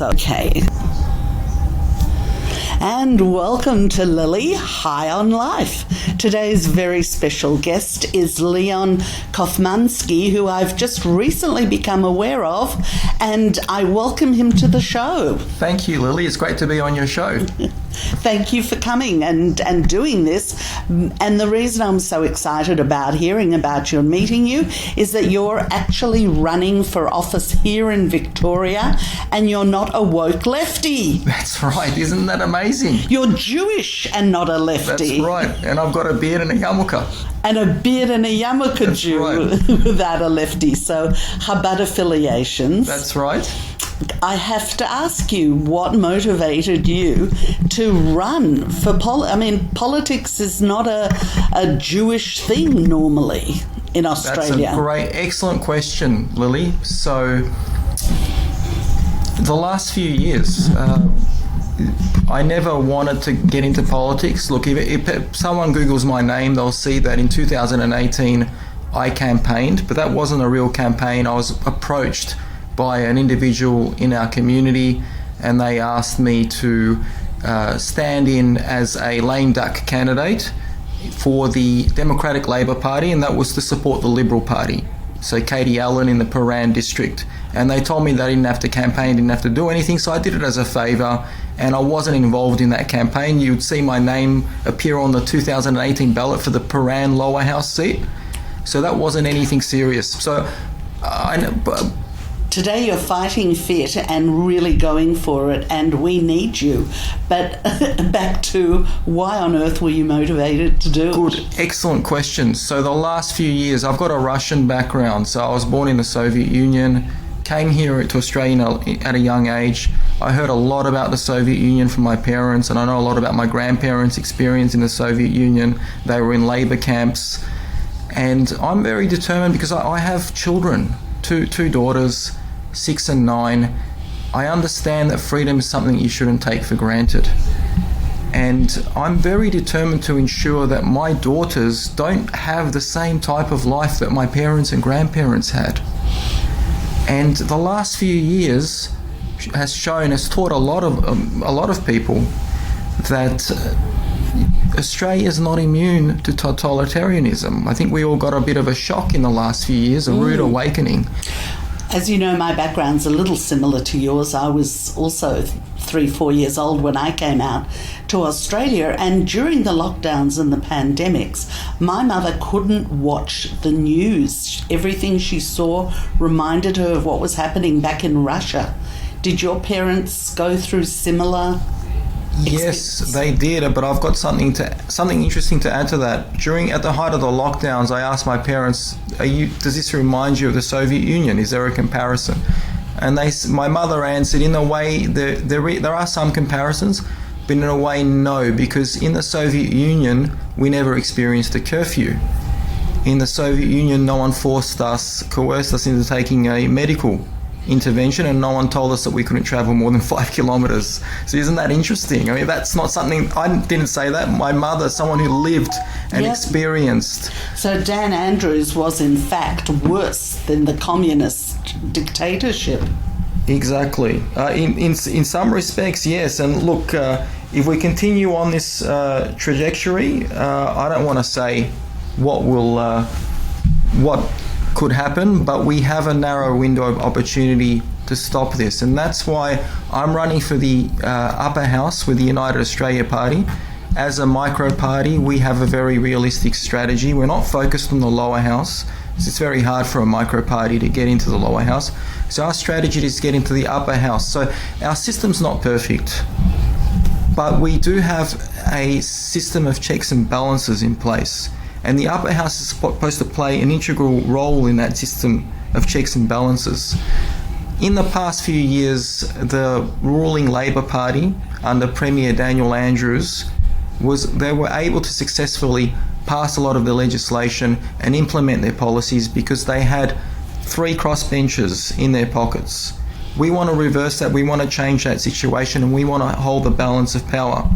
Okay. And welcome to Lily High on Life. Today's very special guest is Leon Kofmansky, who I've just recently become aware of, and I welcome him to the show. Thank you, Lily. It's great to be on your show. Thank you for coming and doing this. And the reason I'm so excited about hearing about you and meeting you is that you're actually running for office here in Victoria, and you're not a woke lefty. That's right. Isn't that amazing? You're Jewish and not a lefty. That's right. And I've got a beard and a yarmulke. And a beard and a yarmulke That's Jew right. without a lefty. So Chabad affiliations. That's right. I have to ask you, what motivated you to run for politics is not a Jewish thing normally in Australia. That's a great, excellent question, Lily. So the last few years, I never wanted to get into politics. Look, if someone Googles my name, they'll see that in 2018 I campaigned, but that wasn't a real campaign. I was approached by an individual in our community, and they asked me to stand in as a lame duck candidate for the Democratic Labor Party, and that was to support the Liberal Party. So Katie Allen in the Paran district. And they told me that I didn't have to campaign, didn't have to do anything, so I did it as a favour, and I wasn't involved in that campaign. You'd see my name appear on the 2018 ballot for the Paran lower house seat, so that wasn't anything serious. So Today you're fighting fit and really going for it, and we need you. But back to, why on earth were you motivated to do it? Good, excellent question. So the last few years, I've got a Russian background. So I was born in the Soviet Union, came here to Australia at a young age. I heard a lot about the Soviet Union from my parents, and I know a lot about my grandparents' experience in the Soviet Union. They were in labour camps. And I'm very determined because I have children, two daughters, 6 and 9. I understand that freedom is something you shouldn't take for granted. And I'm very determined to ensure that my daughters don't have the same type of life that my parents and grandparents had. And the last few years has taught a lot of people that Australia is not immune to totalitarianism. I think we all got a bit of a shock in the last few years, a rude awakening. As you know, my background's a little similar to yours. I was also 3-4 years old when I came out to Australia, and during the lockdowns and the pandemics, my mother couldn't watch the news. Everything she saw reminded her of what was happening back in Russia. Did your parents go through similar Yes, they did, but I've got something interesting to add to that. At the height of the lockdowns, I asked my parents, does this remind you of the Soviet Union? Is there a comparison? And my mother answered, in a way, there are some comparisons, but in a way, no, because in the Soviet Union, we never experienced a curfew. In the Soviet Union, no one coerced us into taking a medical intervention, and no one told us that we couldn't travel more than 5 kilometres. So isn't that interesting? I mean, that's not something, I didn't say that. My mother, someone who lived and experienced. So Dan Andrews was in fact worse than the communist dictatorship. Exactly. In some respects, yes. And look, if we continue on this trajectory, I don't want to say what could happen, but we have a narrow window of opportunity to stop this, and that's why I'm running for the upper house with the United Australia Party. As a micro party, we have a very realistic strategy. We're not focused on the lower house. It's very hard for a micro party to get into the lower house. So our strategy is to get into the upper house. So our system's not perfect, but we do have a system of checks and balances in place. And the upper house is supposed to play an integral role in that system of checks and balances. In the past few years, the ruling Labor Party under Premier Daniel Andrews they were able to successfully pass a lot of the legislation and implement their policies because they had 3 crossbenchers in their pockets. We want to reverse that. We want to change that situation, and we want to hold the balance of power.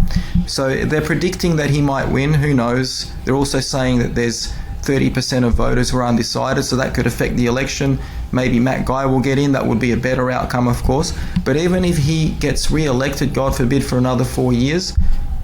So they're predicting that he might win. Who knows? They're also saying that there's 30% of voters who are undecided, so that could affect the election. maybe Matt Guy will get in. That would be a better outcome, of course. But even if he gets re-elected, God forbid, for another 4 years,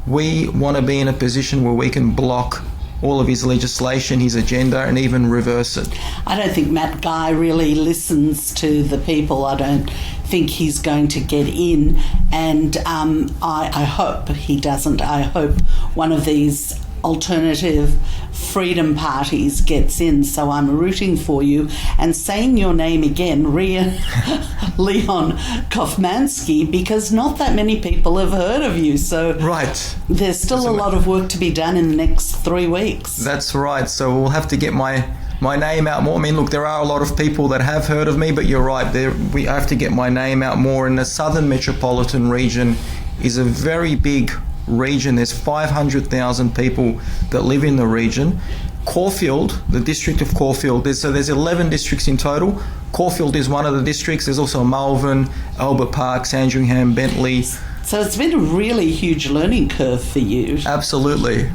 we want to be in a position where we can block all of his legislation, his agenda, and even reverse it. I don't think Matt Guy really listens to the people. I don't think he's going to get in, and I hope he doesn't. I hope one of these alternative freedom parties gets in, so I'm rooting for you. And saying your name again, Leon Kofmansky, because not that many people have heard of you, so right, there's still a lot of work to be done in the next 3 weeks. That's right, so we'll have to get my name out more. I mean, look, there are a lot of people that have heard of me, but you're right, we have to get my name out more. And the Southern Metropolitan region is a very big region. There's 500,000 people that live in the region. Caulfield, the district of Caulfield, there's 11 districts in total. Caulfield is one of the districts. There's also Malvern, Albert Park, Sandringham, Bentley. So it's been a really huge learning curve for you. Absolutely.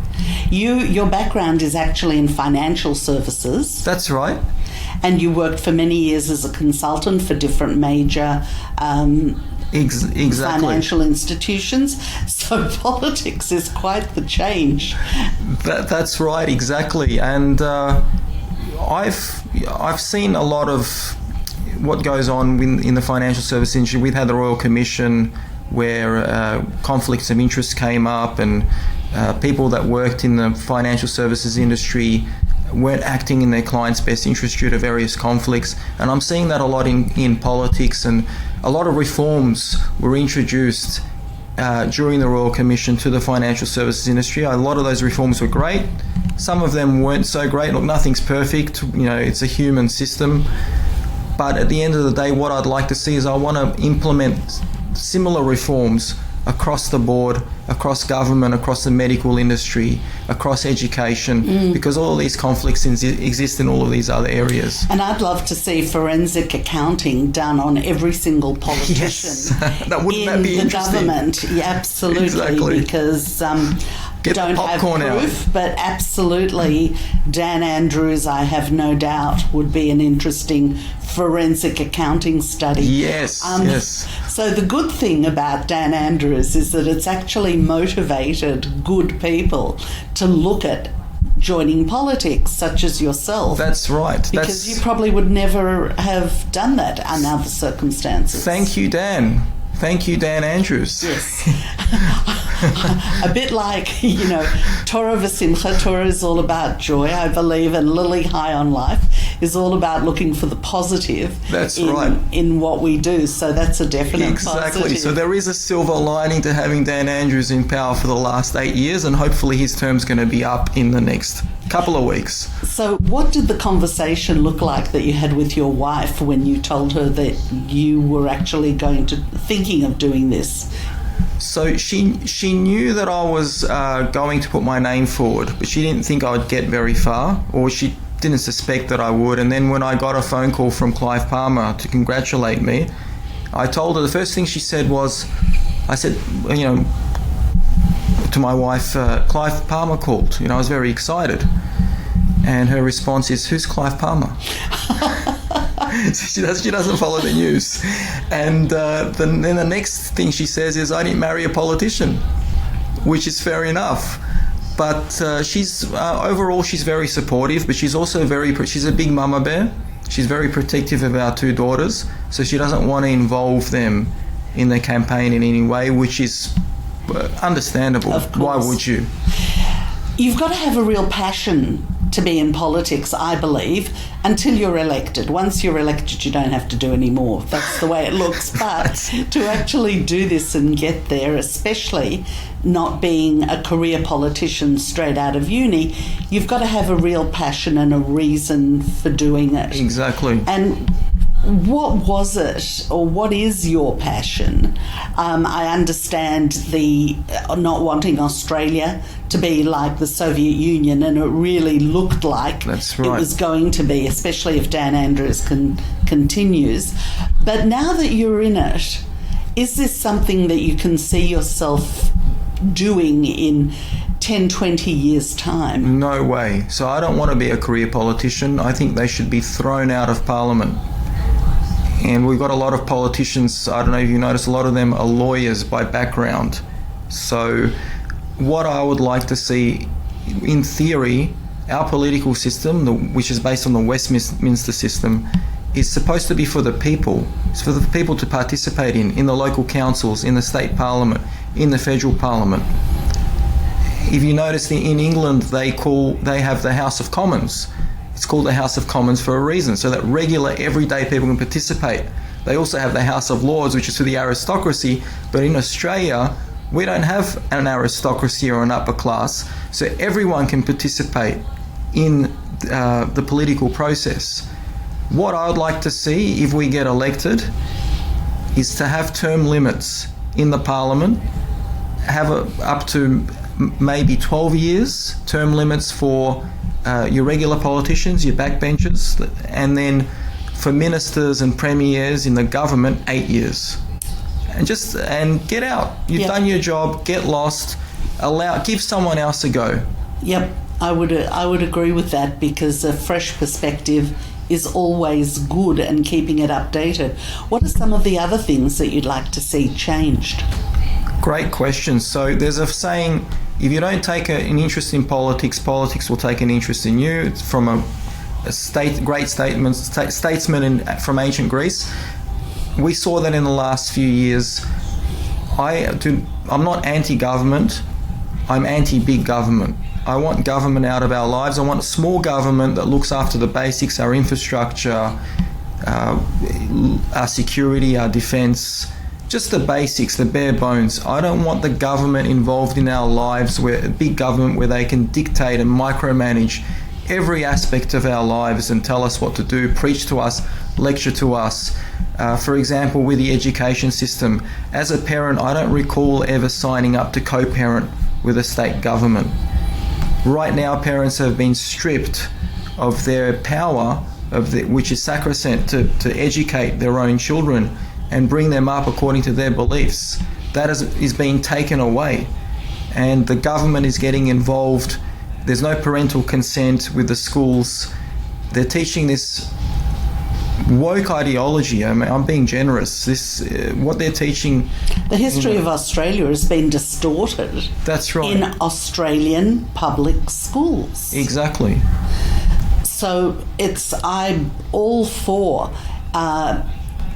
Your background is actually in financial services. That's right. And you worked for many years as a consultant for different major exactly. financial institutions. So politics is quite the change. That's right, exactly. And I've seen a lot of what goes on in the financial service industry. We've had the Royal Commission where conflicts of interest came up, and people that worked in the financial services industry weren't acting in their clients' best interest due to various conflicts. And I'm seeing that a lot in politics, and a lot of reforms were introduced during the Royal Commission to the financial services industry. A lot of those reforms were great. Some of them weren't so great. Look, nothing's perfect. It's a human system. But at the end of the day, what I'd like to see is I want to implement similar reforms across the board, across government, across the medical industry, across education, because all of these conflicts exist in all of these other areas. And I'd love to see forensic accounting done on every single politician yes. That wouldn't that be in the interesting? Government. Yeah, absolutely, exactly. Because Get don't have proof, but absolutely Dan Andrews, I have no doubt, would be an interesting forensic accounting study. Yes, yes. So the good thing about Dan Andrews is that it's actually motivated good people to look at joining politics, such as yourself. That's right. Because you probably would never have done that under other circumstances. Thank you, Dan. Thank you, Dan Andrews. Yes. A bit like, Torah v'simcha. Torah is all about joy, I believe, and Lily High on Life is all about looking for the positive. That's right. In what we do. So that's a definite positive. So there is a silver lining to having Dan Andrews in power for the last 8 years, and hopefully his term's going to be up in the next couple of weeks. So what did the conversation look like that you had with your wife when you told her that you were actually thinking of doing this? So she knew that I was going to put my name forward, but she didn't think I would get very far, or she didn't suspect that I would. And then when I got a phone call from Clive Palmer to congratulate me, I told her, the first thing she said was, I said, to my wife, Clive Palmer called. I was very excited. And her response is, who's Clive Palmer? She doesn't follow the news. And then the next thing she says is, I didn't marry a politician, which is fair enough. But she's overall, she's very supportive, but she's also she's a big mama bear. She's very protective of our two daughters, so she doesn't want to involve them in the campaign in any way, which is understandable. Of course. Why would you? You've got to have a real passion to be in politics, I believe, until you're elected. Once you're elected, you don't have to do any more. That's the way it looks. But to actually do this and get there, especially not being a career politician straight out of uni, you've got to have a real passion and a reason for doing it. Exactly. And what was it, or what is your passion? I understand the not wanting Australia to be like the Soviet Union, and it really looked like That's right. It was going to be, especially if Dan Andrews continues. But now that you're in it, is this something that you can see yourself doing in 10, 20 years' time? No way. So I don't want to be a career politician. I think they should be thrown out of Parliament. And we've got a lot of politicians, I don't know if you notice, a lot of them are lawyers by background. So what I would like to see, in theory, our political system, which is based on the Westminster system, is supposed to be for the people. It's for the people to participate in the local councils, in the state parliament, in the federal parliament. If you notice, in England, they have the House of Commons. It's called the House of Commons for a reason, so that regular, everyday people can participate. They also have the House of Lords, which is for the aristocracy, but in Australia, we don't have an aristocracy or an upper class, so everyone can participate in the political process. What I would like to see, if we get elected, is to have term limits in the parliament, have up to maybe 12 years, term limits for your regular politicians, your backbenchers, and then for ministers and premiers in the government, 8 years. And get out. You've done your job, get lost, give someone else a go. Yep, I would agree with that, because a fresh perspective is always good, and keeping it updated. What are some of the other things that you'd like to see changed? Great question. So there's a saying, if you don't take an interest in politics, politics will take an interest in you. It's from a great statesman from ancient Greece. We saw that in the last few years. I'm not anti-government, I'm anti-big government. I want government out of our lives. I want a small government that looks after the basics, our infrastructure, our security, our defence, just the basics, the bare bones. I don't want the government involved in our lives, a big government where they can dictate and micromanage every aspect of our lives and tell us what to do, preach to us, lecture to us. For example, with the education system, as a parent, I don't recall ever signing up to co-parent with a state government. Right now, parents have been stripped of their power, which is sacrosanct, to educate their own children and bring them up according to their beliefs. That is being taken away, and the government is getting involved. There's no parental consent with the schools. They're teaching this woke ideology. I mean, I'm being generous. What they're teaching. The history of Australia has been distorted. That's right. In Australian public schools. Exactly. So I'm all for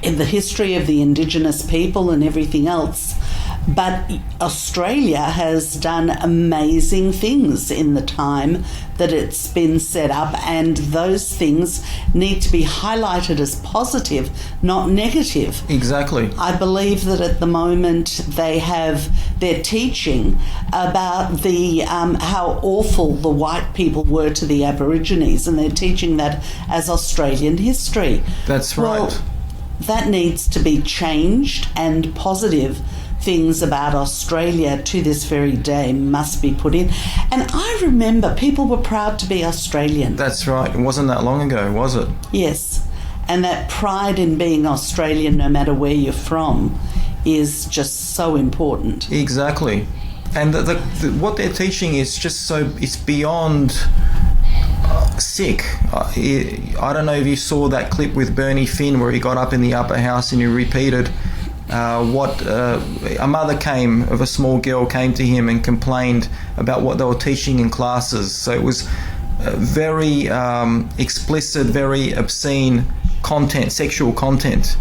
in the history of the Indigenous people and everything else. But Australia has done amazing things in the time that it's been set up, and those things need to be highlighted as positive, not negative. Exactly. I believe that at the moment they're teaching about the how awful the white people were to the Aborigines, and they're teaching that as Australian history. That's right. Well, that needs to be changed, and positive things about Australia to this very day must be put in. And I remember people were proud to be Australian. That's right. It wasn't that long ago, was it? Yes. And that pride in being Australian, no matter where you're from, is just so important. Exactly. And what they're teaching is just it's beyond sick. I don't know if you saw that clip with Bernie Finn where he got up in the upper house and he repeated what a mother of a small girl came to him and complained about what they were teaching in classes. So it was very explicit, very obscene content, sexual content,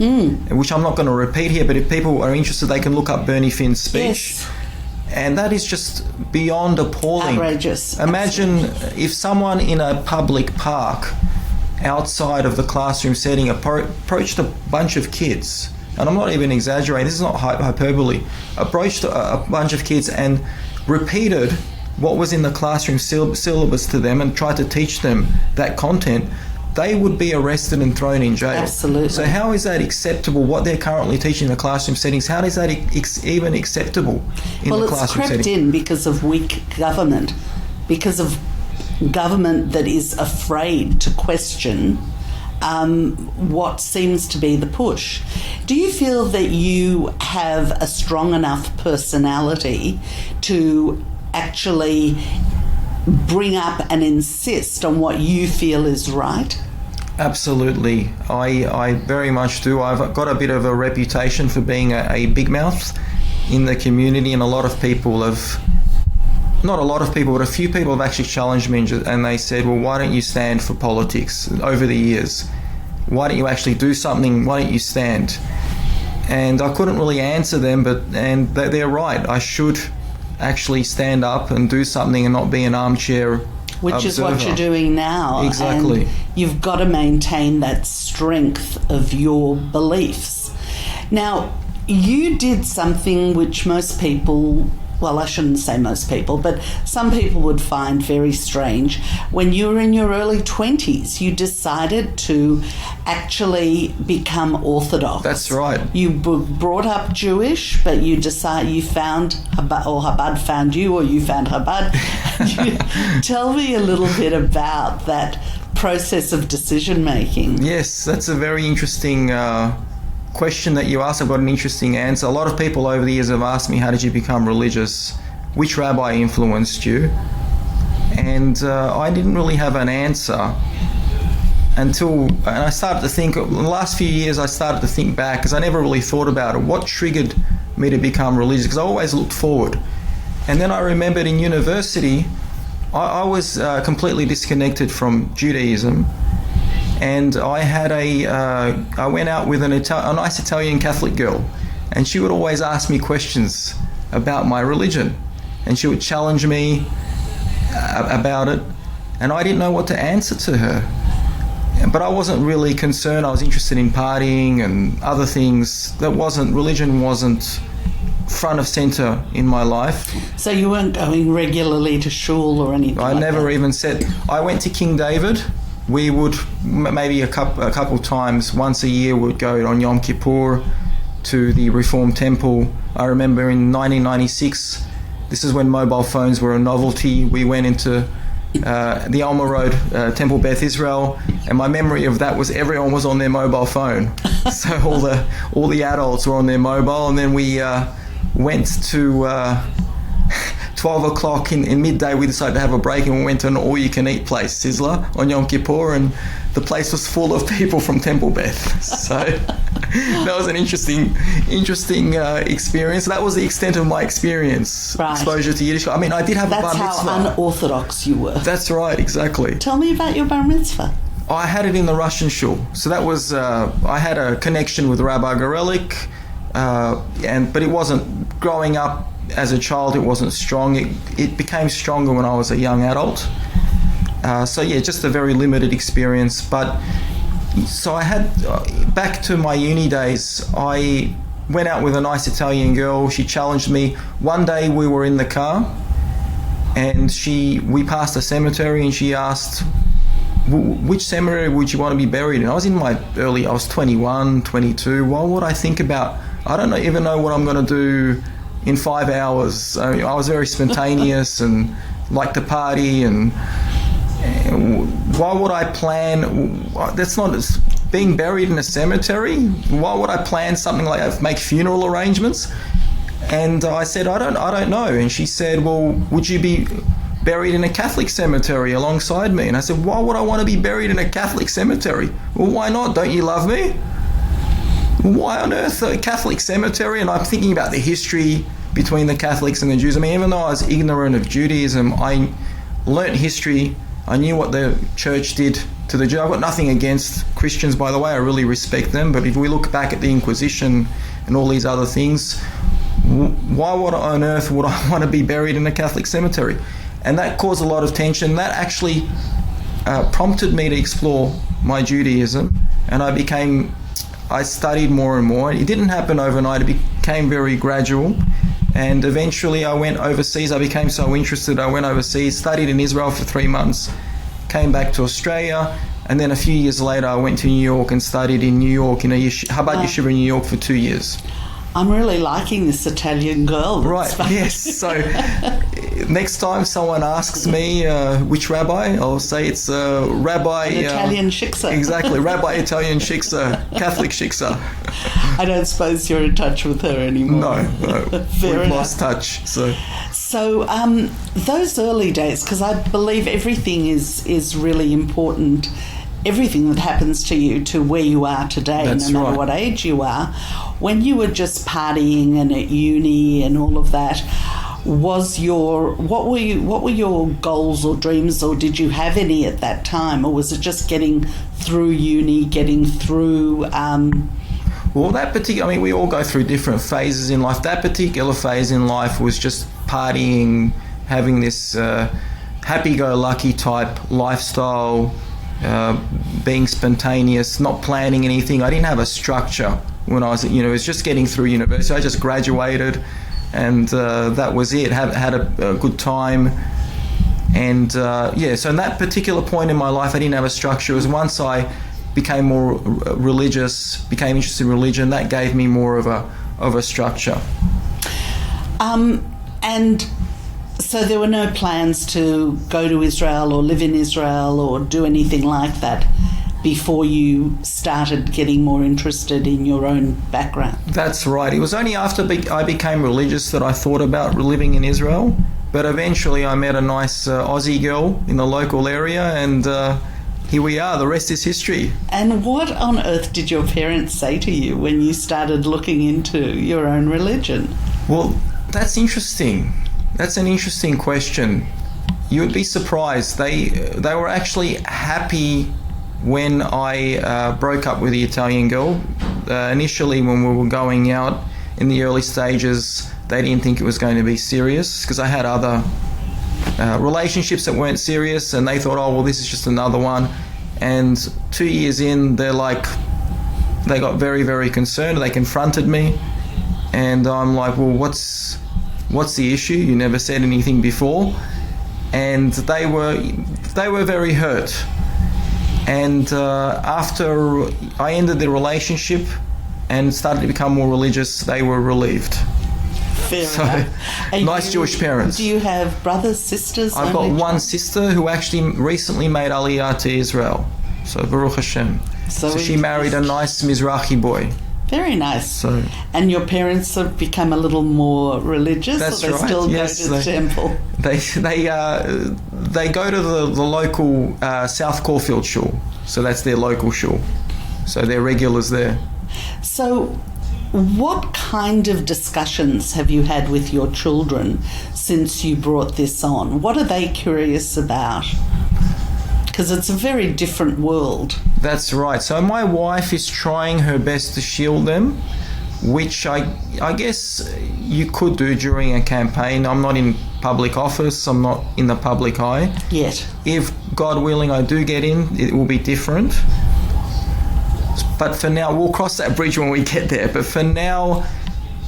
which I'm not going to repeat here, but if people are interested, they can look up Bernie Finn's speech. Yes. And that is just beyond appalling. Outrageous. Imagine if someone in a public park outside of the classroom setting approached a bunch of kids, and I'm not even exaggerating, this is not hyperbole, approached a bunch of kids and repeated what was in the classroom syllabus to them and tried to teach them that content, they would be arrested and thrown in jail. Absolutely. So how is that acceptable, what they're currently teaching in the classroom settings? How is that even acceptable in the classroom setting? Well, it's crept in because of weak government, because of government that is afraid to question what seems to be the push. Do you feel that you have a strong enough personality to actually bring up and insist on what you feel is right? Absolutely. I very much do. I've got a bit of a reputation for being a big mouth in the community, and a lot of people have, not a lot of people, but a few people have actually challenged me and they said, well, why don't you stand for politics over the years? Why don't you actually do something? Why don't you stand? And I couldn't really answer them, and they're right. I should actually stand up and do something and not be an armchair Which observer. is what you're doing now. Exactly. And you've got to maintain that strength of your beliefs. Now, you did something which most people, well, I shouldn't say most people, but some people would find very strange. When you were in your early 20s, you decided to actually become Orthodox. That's right. You were brought up Jewish, but you found Chabad, or Chabad found you, or you found Chabad. Tell me a little bit about that process of decision making. Yes, that's a very interesting question that you asked. I've got an interesting answer. A lot of people over the years have asked me, how did you become religious? Which rabbi influenced you? And I didn't really have an answer until I started to think, in the last few years I started to think back, because I never really thought about it. What triggered me to become religious? Because I always looked forward. And then I remembered in university, I was completely disconnected from Judaism. And I had I went out with a nice Italian Catholic girl, and she would always ask me questions about my religion, and she would challenge me about it, and I didn't know what to answer to her. But I wasn't really concerned. I was interested in partying and other things. Religion wasn't front of center in my life. So you weren't going regularly to shul or anything? I never even said. I went to King David. We would maybe a couple times, once a year, we'd go on Yom Kippur to the Reform Temple. I remember in 1996, this is when mobile phones were a novelty. We went into the Alma Road, Temple Beth Israel, and my memory of that was everyone was on their mobile phone. So all the adults were on their mobile, and then we went to 12 o'clock in midday, we decided to have a break, and we went to an all-you-can-eat place, Sizzler, on Yom Kippur, and the place was full of people from Temple Beth. So that was an interesting experience. That was the extent of my experience, right. Exposure to Yiddish. I mean, I did have a bar mitzvah. That's how unorthodox you were. That's right, exactly. Tell me about your bar mitzvah. I had it in the Russian shul. So that was, I had a connection with Rabbi Gorelik, but it wasn't, growing up as a child, it wasn't strong. It became stronger when I was a young adult. So yeah, just a very limited experience. But so I had, back to my uni days, I went out with a nice Italian girl. She challenged me. One day we were in the car, and we passed a cemetery, and she asked, which cemetery would you want to be buried in? I was 21, 22. Why would I think about, I don't even know what I'm going to do in 5 hours. I was very spontaneous and liked to party, and why would I plan? That's not being buried in a cemetery. Why would I plan something like that? Make funeral arrangements? And I said, I don't know. And she said, well, would you be buried in a Catholic cemetery alongside me? And I said, why would I want to be buried in a Catholic cemetery? Well, why not? Don't you love me? Why on earth a Catholic cemetery? And I'm thinking about the history between the Catholics and the Jews. I mean, even though I was ignorant of Judaism, I learnt history. I knew what the church did to the Jews. I've got nothing against Christians, by the way. I really respect them. But if we look back at the Inquisition and all these other things, why on earth would I want to be buried in a Catholic cemetery? And that caused a lot of tension. That actually prompted me to explore my Judaism, and I studied more and more. It didn't happen overnight. It became very gradual. And eventually I went overseas. I became so interested. I went overseas, studied in Israel for 3 months, came back to Australia, and then a few years later I went to New York and studied in New York in a Chabad yeshiva in New York for 2 years. I'm really liking this Italian girl. Right, yes. So next time someone asks me which rabbi, I'll say it's Rabbi... Italian Shiksa. Exactly, Rabbi Italian Shiksa, Catholic Shiksa. I don't suppose you're in touch with her anymore. No. We've lost touch. So those early days, because I believe everything is really important everything that happens to you to where you are today, That's no matter right. what age you are. When you were just partying and at uni and all of that, what were your goals or dreams, or did you have any at that time, or was it just getting through uni, getting through? Well, we all go through different phases in life. That particular phase in life was just partying, having this happy-go-lucky type lifestyle, being spontaneous, not planning anything. I didn't have a structure when I was at it was just getting through university. I just graduated, and that was it. Had a good time. And so in that particular point in my life, I didn't have a structure. It was once I became more religious, became interested in religion, that gave me more of a structure. And so there were no plans to go to Israel or live in Israel or do anything like that before you started getting more interested in your own background? That's right. It was only after I became religious that I thought about living in Israel. But eventually I met a nice Aussie girl in the local area, and here we are. The rest is history. And what on earth did your parents say to you when you started looking into your own religion? Well, that's interesting. That's an interesting question. You would be surprised. They were actually happy when I broke up with the Italian girl. Initially, when we were going out in the early stages, they didn't think it was going to be serious because I had other relationships that weren't serious, and they thought, oh, well, this is just another one. And 2 years in, they got very, very concerned. They confronted me, and I'm like, well, what's the issue? You never said anything before. And they were very hurt. And after I ended the relationship and started to become more religious, they were relieved. Fair enough. Nice Jewish parents. Do you have brothers, sisters? I've got one sister who actually recently made Aliyah to Israel. So Baruch Hashem. So she married a nice Mizrahi boy. Very nice. So, and your parents have become a little more religious? That's or they right. Still Yes, go to the temple? They go to the local South Caulfield shul. So that's their local shul. So they're regulars there. So what kind of discussions have you had with your children since you brought this on? What are they curious about? Because it's a very different world. That's right. So my wife is trying her best to shield them, which I guess you could do during a campaign. I'm not in public office. I'm not in the public eye. Yet. If, God willing, I do get in, it will be different. But for now, we'll cross that bridge when we get there. But for now,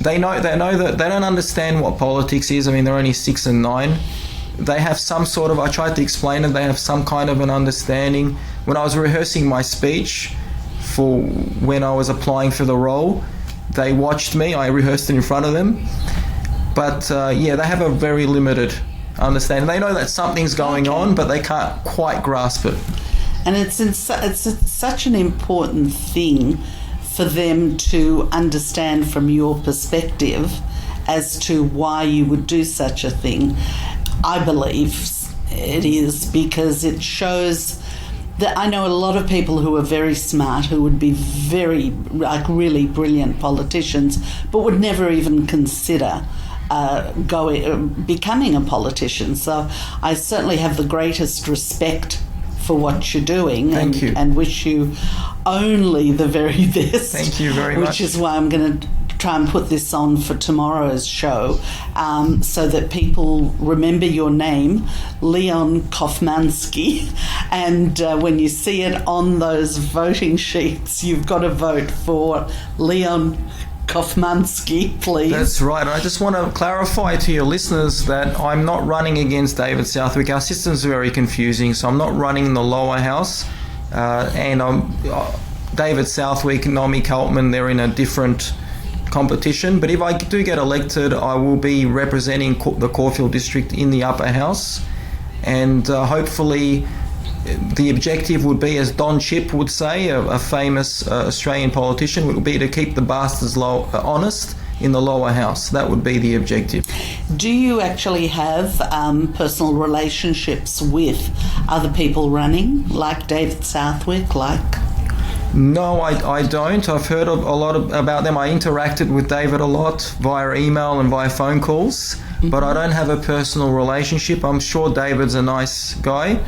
they know that they don't understand what politics is. I mean, they're only 6 and 9. They have some sort of, I tried to explain it, they have some kind of an understanding. When I was rehearsing my speech for when I was applying for the role, they watched me, I rehearsed it in front of them. But they have a very limited understanding. They know that something's going on, but they can't quite grasp it. And it's such an important thing for them to understand from your perspective as to why you would do such a thing. I believe it is because it shows that I know a lot of people who are very smart, who would be very, really brilliant politicians, but would never even consider becoming a politician. So I certainly have the greatest respect for what you're doing. Thank you. And wish you only the very best. Thank you very much. Which is why I'm going to try and put this on for tomorrow's show, so that people remember your name, Leon Kofmansky, and when you see it on those voting sheets, you've got to vote for Leon Kofmansky, please. That's right. I just want to clarify to your listeners that I'm not running against David Southwick. Our system's very confusing, so I'm not running in the lower house. And David Southwick and Naomi Kaltman, they're in a different competition. But if I do get elected, I will be representing the Caulfield district in the upper house. And hopefully the objective would be, as Don Chipp would say, a famous Australian politician, would be to keep the bastards honest in the lower house. That would be the objective. Do you actually have personal relationships with other people running, like David Southwick, No, I don't. I've heard a lot about them. I interacted with David a lot via email and via phone calls, but I don't have a personal relationship. I'm sure David's a nice guy.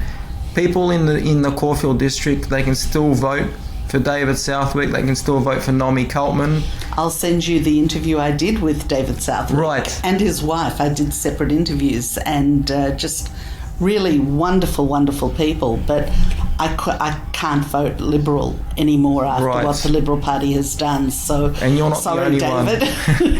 People in the Caulfield district, they can still vote for David Southwick. They can still vote for Naomi Kaltman. I'll send you the interview I did with David Southwick. Right. And his wife. I did separate interviews, and just really wonderful, wonderful people. But I can't vote Liberal anymore after what the Liberal Party has done. So, and you're not sorry, the only David.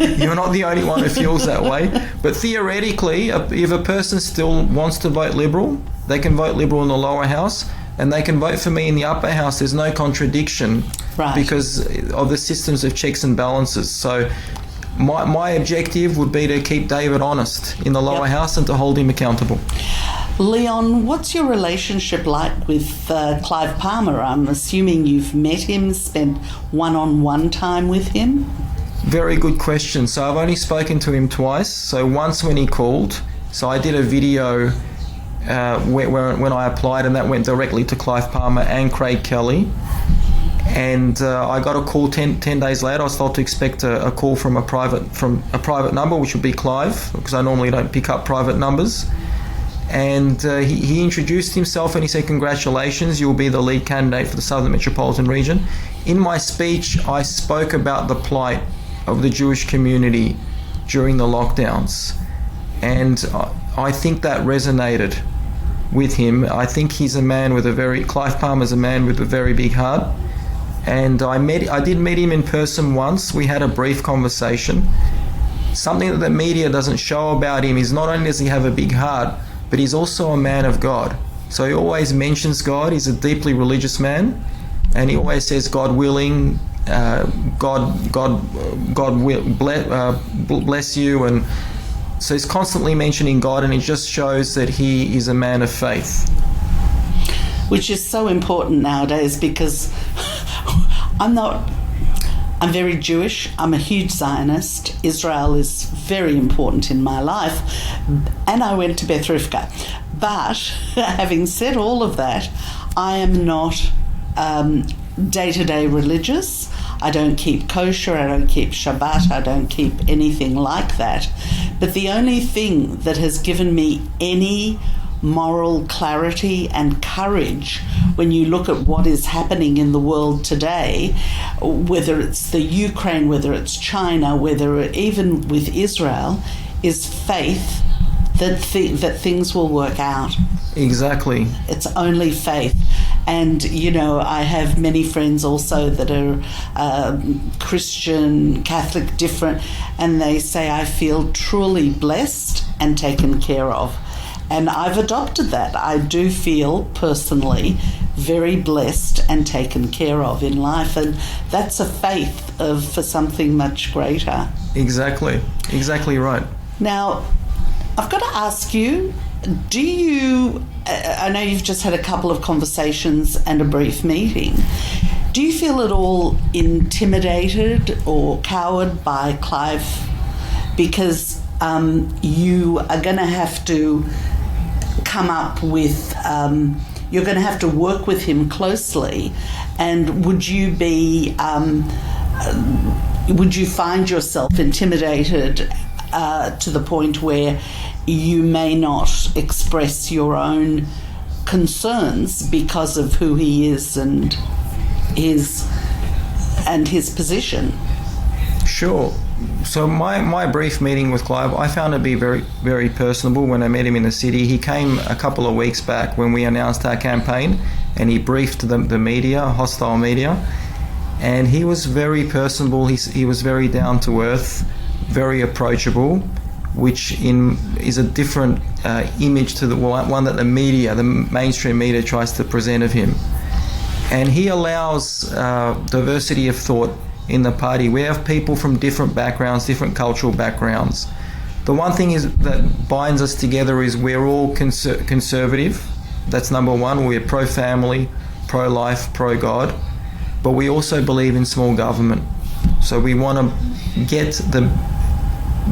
One. You're not the only one who feels that way. But theoretically, if a person still wants to vote Liberal, they can vote Liberal in the lower house, and they can vote for me in the upper house. There's no contradiction, because of the systems of checks and balances. So my objective would be to keep David honest in the lower house and to hold him accountable. Leon, what's your relationship like with Clive Palmer? I'm assuming you've met him, spent one-on-one time with him? Very good question. So I've only spoken to him twice. So once when he called. So I did a video when I applied, and that went directly to Clive Palmer and Craig Kelly. And I got a call 10 days later. I was told to expect a call from a private number, which would be Clive, because I normally don't pick up private numbers. And he introduced himself and he said, "Congratulations, you'll be the lead candidate for the Southern Metropolitan Region." In my speech, I spoke about the plight of the Jewish community during the lockdowns. And I think that resonated with him. I think he's a man with Clive Palmer's a man with a very big heart. And I did meet him in person once. We had a brief conversation. Something that the media doesn't show about him is not only does he have a big heart, but he's also a man of God. So he always mentions God. He's a deeply religious man, and he always says, "God willing, God will bless you," and so he's constantly mentioning God, and it just shows that he is a man of faith. Which is so important nowadays, because I'm very Jewish. I'm a huge Zionist. Israel is very important in my life. And I went to Beth Rivka. But having said all of that, I am not day-to-day religious. I don't keep kosher. I don't keep Shabbat. I don't keep anything like that. But the only thing that has given me any moral clarity and courage when you look at what is happening in the world today, whether it's the Ukraine, whether it's China, even with Israel, is faith that things will work out. Exactly. It's only faith. And, I have many friends also that are Christian, Catholic, different, and they say, "I feel truly blessed and taken care of." And I've adopted that. I do feel personally very blessed and taken care of in life. And that's a faith for something much greater. Exactly right. Now, I've got to ask you, I know you've just had a couple of conversations and a brief meeting. Do you feel at all intimidated or cowed by Clive? Because you are going to have to come up with, you're going to have to work with him closely. And would you find yourself intimidated to the point where you may not express your own concerns because of who he is and his position? Sure. So my brief meeting with Clive, I found it to be very, very personable when I met him in the city. He came a couple of weeks back when we announced our campaign, and he briefed the media, hostile media, and he was very personable. He was very down to earth, very approachable, which is a different image to the one that the mainstream media tries to present of him. And he allows diversity of thought in the party. We have people from different backgrounds, different cultural backgrounds. The one thing that binds us together is we're all conservative. That's number one. We're pro-family, pro-life, pro-God. But we also believe in small government. So we want to get the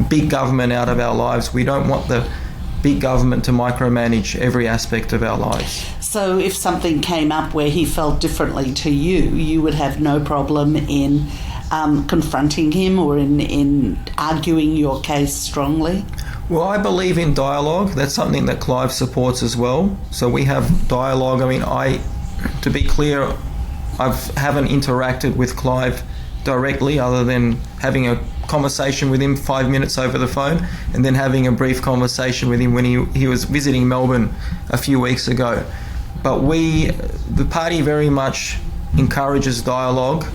big government out of our lives. We don't want the big government to micromanage every aspect of our lives. So if something came up where he felt differently to you, you would have no problem in confronting him or in arguing your case strongly? Well, I believe in dialogue. That's something that Clive supports as well. So we have dialogue. I mean, to be clear, I haven't interacted with Clive directly other than having a conversation with him 5 minutes over the phone and then having a brief conversation with him when he was visiting Melbourne a few weeks ago. But the party very much encourages dialogue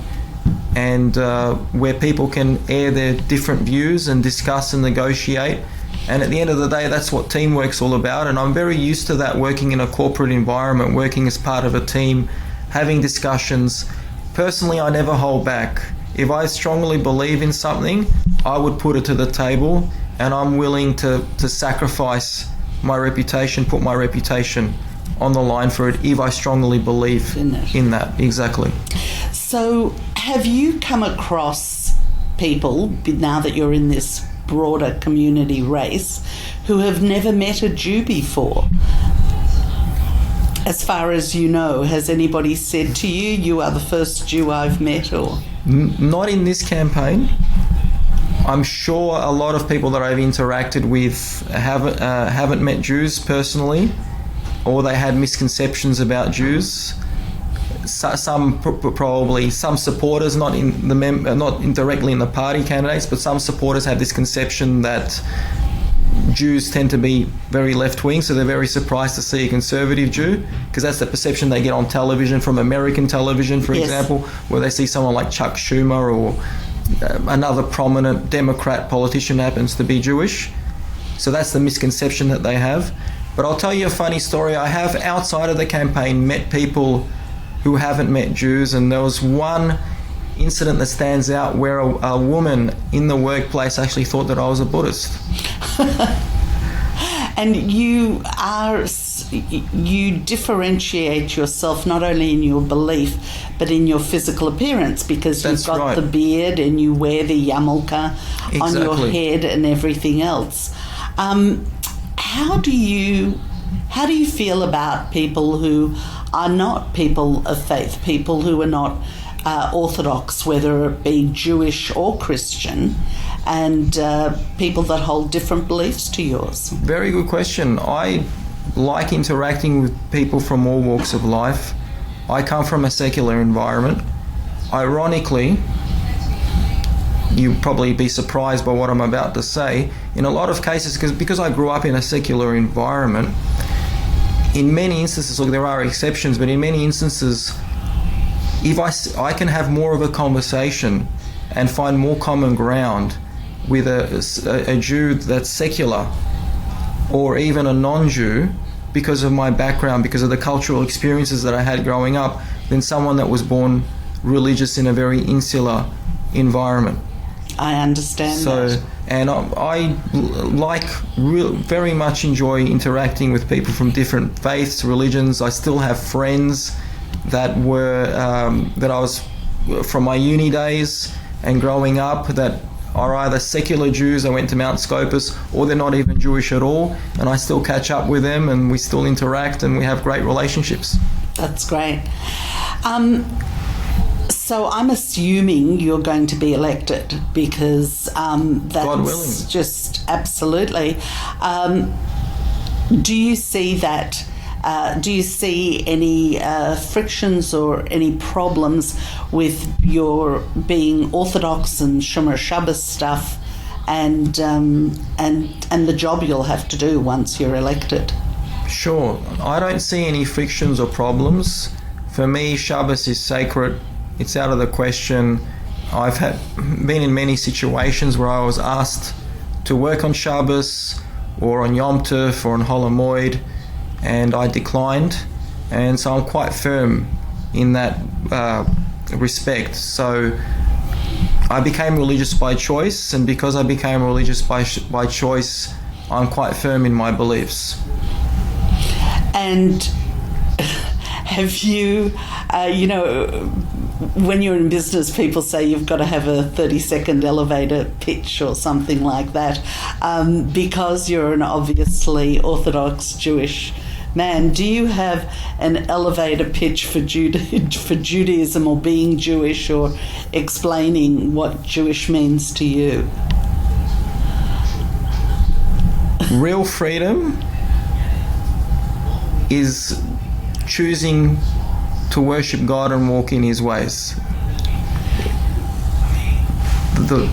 and where people can air their different views and discuss and negotiate. And at the end of the day, that's what teamwork's all about. And I'm very used to that, working in a corporate environment, working as part of a team, having discussions. Personally, I never hold back. If I strongly believe in something, I would put it to the table, and I'm willing to sacrifice my reputation, put my reputation on the line for it if I strongly believe in that. Exactly. So have you come across people, now that you're in this broader community race, who have never met a Jew before? As far as you know, has anybody said to you, you are the first Jew I've met? Or not in this campaign. I'm sure a lot of people that I've interacted with haven't met Jews personally, or they had misconceptions about Jews. Some probably some supporters, not directly in the party candidates, but some supporters have this conception that Jews tend to be very left-wing, so they're very surprised to see a conservative Jew, because that's the perception they get on television, from American television, for example, where they see someone like Chuck Schumer or another prominent Democrat politician happens to be Jewish. So that's the misconception that they have. But I'll tell you a funny story. I have, outside of the campaign, met people who haven't met Jews, and there was one incident that stands out where a woman in the workplace actually thought that I was a Buddhist. And you differentiate yourself not only in your belief but in your physical appearance, because you've got the beard and you wear the yarmulke on your head and everything else. How do you feel about people who are not people of faith, people who are not orthodox, whether it be Jewish or Christian, and people that hold different beliefs to yours? Very good question. I like interacting with people from all walks of life. I come from a secular environment. Ironically, you'll probably be surprised by what I'm about to say. In a lot of cases, because I grew up in a secular environment, in many instances, look, there are exceptions, but in many instances, if I can have more of a conversation and find more common ground with a Jew that's secular, or even a non-Jew, because of my background, because of the cultural experiences that I had growing up, than someone that was born religious in a very insular environment. I understand that. And I very much enjoy interacting with people from different faiths, religions. I still have friends that were that I was from my uni days and growing up that are either secular Jews, I went to Mount Scopus, or they're not even Jewish at all, and I still catch up with them and we still interact and we have great relationships. That's great. So I'm assuming you're going to be elected, because God willing. Just absolutely. Do you see that? Do you see any frictions or any problems with your being Orthodox and Shomer Shabbos stuff, and the job you'll have to do once you're elected? Sure. I don't see any frictions or problems. For me, Shabbos is sacred. It's out of the question. I've been in many situations where I was asked to work on Shabbos or on Yom Tov or on Hol HaMoed, and I declined, and so I'm quite firm in that respect. So I became religious by choice, and because I became religious by choice, I'm quite firm in my beliefs. And Have you, when you're in business, people say you've got to have a 30-second elevator pitch or something like that, because you're an obviously Orthodox Jewish man. Do you have an elevator pitch for Judaism or being Jewish or explaining what Jewish means to you? Real freedom is choosing to worship God and walk in His ways. The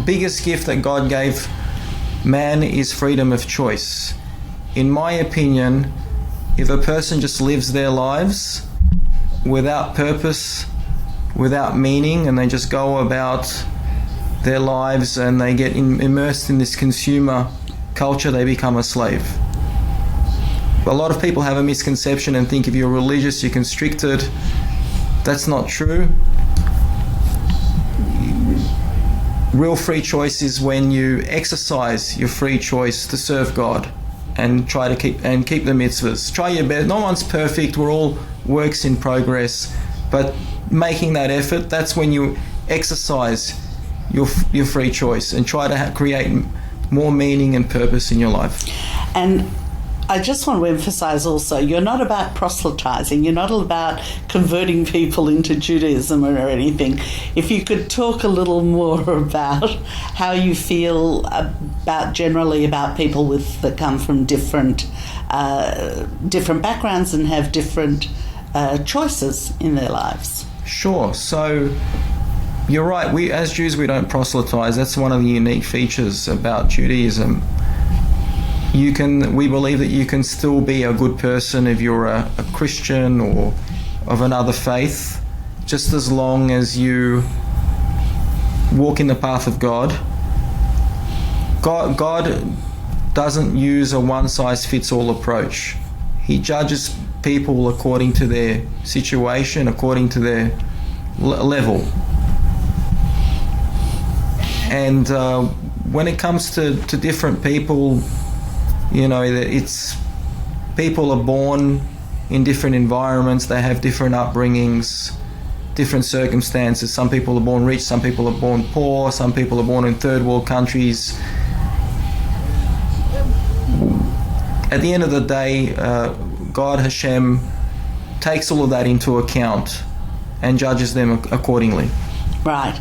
biggest gift that God gave man is freedom of choice. In my opinion, if a person just lives their lives without purpose, without meaning, and they just go about their lives and they get immersed in this consumer culture, they become a slave. A lot of people have a misconception and think if you're religious, you're constricted. That's not true. Real free choice is when you exercise your free choice to serve God and try to keep the mitzvahs. Try your best. No one's perfect. We're all works in progress. But making that effort, that's when you exercise your free choice and try to create more meaning and purpose in your life. And I just want to emphasize also, you're not about proselytizing, you're not about converting people into Judaism or anything. If you could talk a little more about how you feel generally about people that come from different backgrounds and have different choices in their lives. Sure. So you're right. We as Jews, we don't proselytize. That's one of the unique features about Judaism. We believe that you can still be a good person if you're a Christian or of another faith, just as long as you walk in the path of God. God doesn't use a one-size-fits-all approach. He judges people according to their situation, according to their level. And when it comes to different people, it's people are born in different environments, they have different upbringings, different circumstances. Some people are born rich, some people are born poor, some people are born in third world countries. At the end of the day, God Hashem takes all of that into account and judges them accordingly. Right.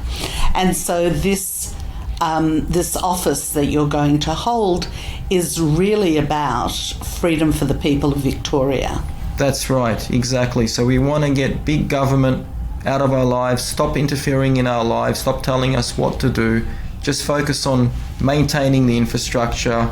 And so this office that you're going to hold is really about freedom for the people of Victoria. That's right, exactly. So we want to get big government out of our lives, stop interfering in our lives, stop telling us what to do, just focus on maintaining the infrastructure.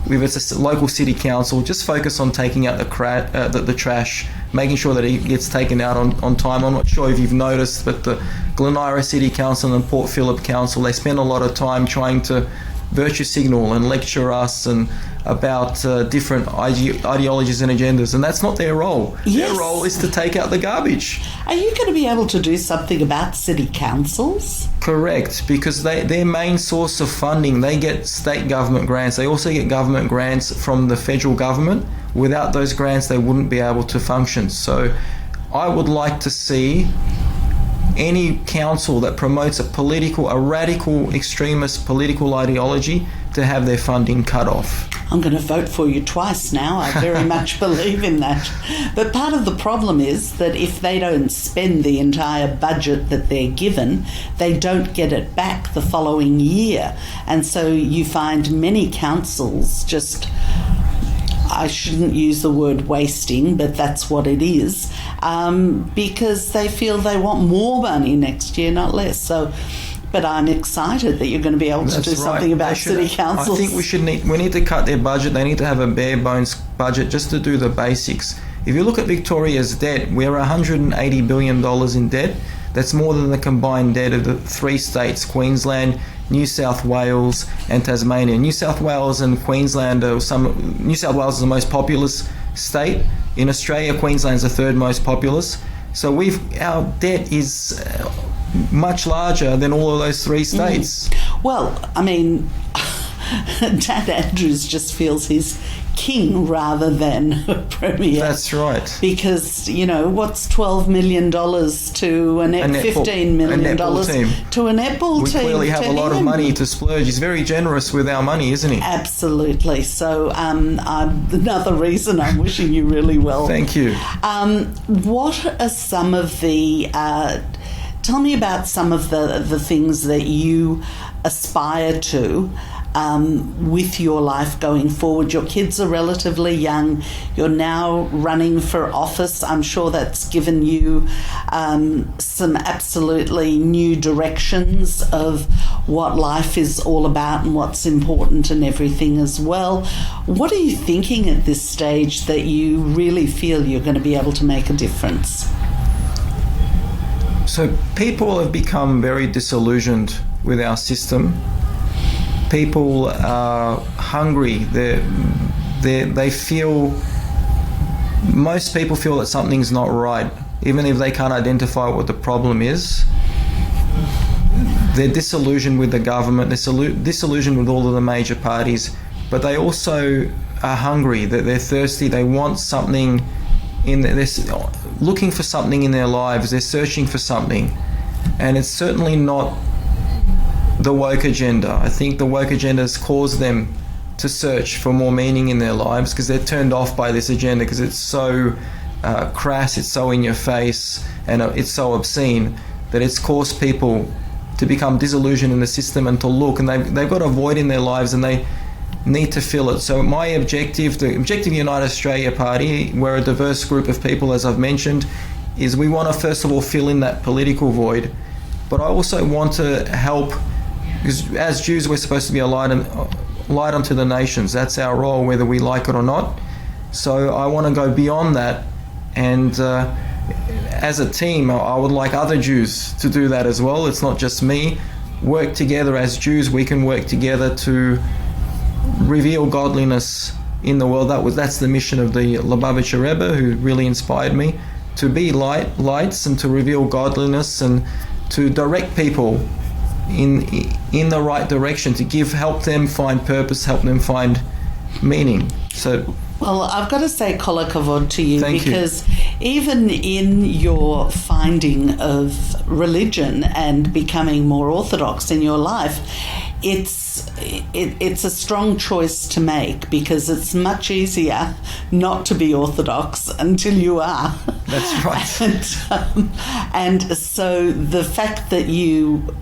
If it's a local city council, just focus on taking out the trash, making sure that it gets taken out on time. I'm not sure if you've noticed, but the Glen Eira City Council and Port Phillip Council, they spend a lot of time trying to virtue signal and lecture us and about different ideologies and agendas, and that's not their role. Yes. Their role is to take out the garbage. Are you going to be able to do something about city councils? Correct, because their main source of funding, they get state government grants. They also get government grants from the federal government. Without those grants, they wouldn't be able to function. So I would like to see any council that promotes a radical extremist political ideology to have their funding cut off. I'm going to vote for you twice now. I very much believe in that. But part of the problem is that if they don't spend the entire budget that they're given, they don't get it back the following year. And so you find many councils just, I shouldn't use the word wasting, but that's what it is, because they feel they want more money next year, not less. So, but I'm excited that you're going to be able to do something about city councils. I think we need to cut their budget. They need to have a bare bones budget just to do the basics. If you look at Victoria's debt, we're $180 billion in debt. That's more than the combined debt of the three states, Queensland, New South Wales and Tasmania. New South Wales and Queensland New South Wales is the most populous state. In Australia, Queensland's the third most populous. So our debt is much larger than all of those three states. Well, I mean, Dad Andrews just feels he's king rather than a premier. That's right. Because, you know, what's $12 million to $15 million to a netball team? We clearly have a lot of money to splurge. He's very generous with our money, isn't he? Absolutely. So another reason I'm wishing you really well. Thank you. What are some of the... tell me about some of the things that you aspire to with your life going forward. Your kids are relatively young. You're now running for office. I'm sure that's given you some absolutely new directions of what life is all about and what's important and everything as well. What are you thinking at this stage that you really feel you're going to be able to make a difference? So people have become very disillusioned with our system. People are hungry. They feel, most people feel that something's not right, even if they can't identify what the problem is. They're disillusioned with the government, they're disillusioned with all of the major parties, but they also are hungry, they're thirsty, they want something they're looking for something in their lives, they're searching for something. And it's certainly not the woke agenda. I think the woke agenda has caused them to search for more meaning in their lives because they're turned off by this agenda because it's so crass, it's so in your face, and it's so obscene that it's caused people to become disillusioned in the system and to look, and they've got a void in their lives and they need to fill it. So my objective, the objective of the United Australia Party, we're a diverse group of people, as I've mentioned, is we want to first of all fill in that political void, but I also want to help, because as Jews we're supposed to be a light unto the nations. That's our role, whether we like it or not. So I want to go beyond that, and as a team I would like other Jews to do that as well. It's not just me. Work together as Jews, we can work together to reveal godliness in the world. That's the mission of the Lubavitcher Rebbe, who really inspired me, to be lights and to reveal godliness and to direct people in the right direction, to help them find purpose, help them find meaning. So, well, I've got to say kol hakavod to you, because even in your finding of religion and becoming more orthodox in your life, it's a strong choice to make, because it's much easier not to be orthodox until you are. That's right. And so the fact that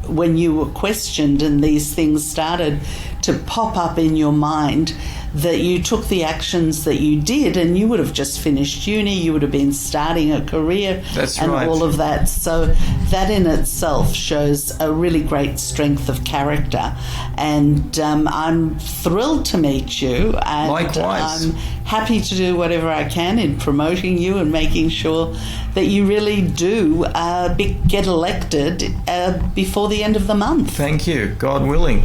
when you were questioned and these things started to pop up in your mind, that you took the actions that you did, and you would have just finished uni, you would have been starting a career. That's and right. All of that. So that in itself shows a really great strength of character. And I'm thrilled to meet you. And likewise. I'm happy to do whatever I can in promoting you and making sure that you really do get elected before the end of the month. Thank you. God willing.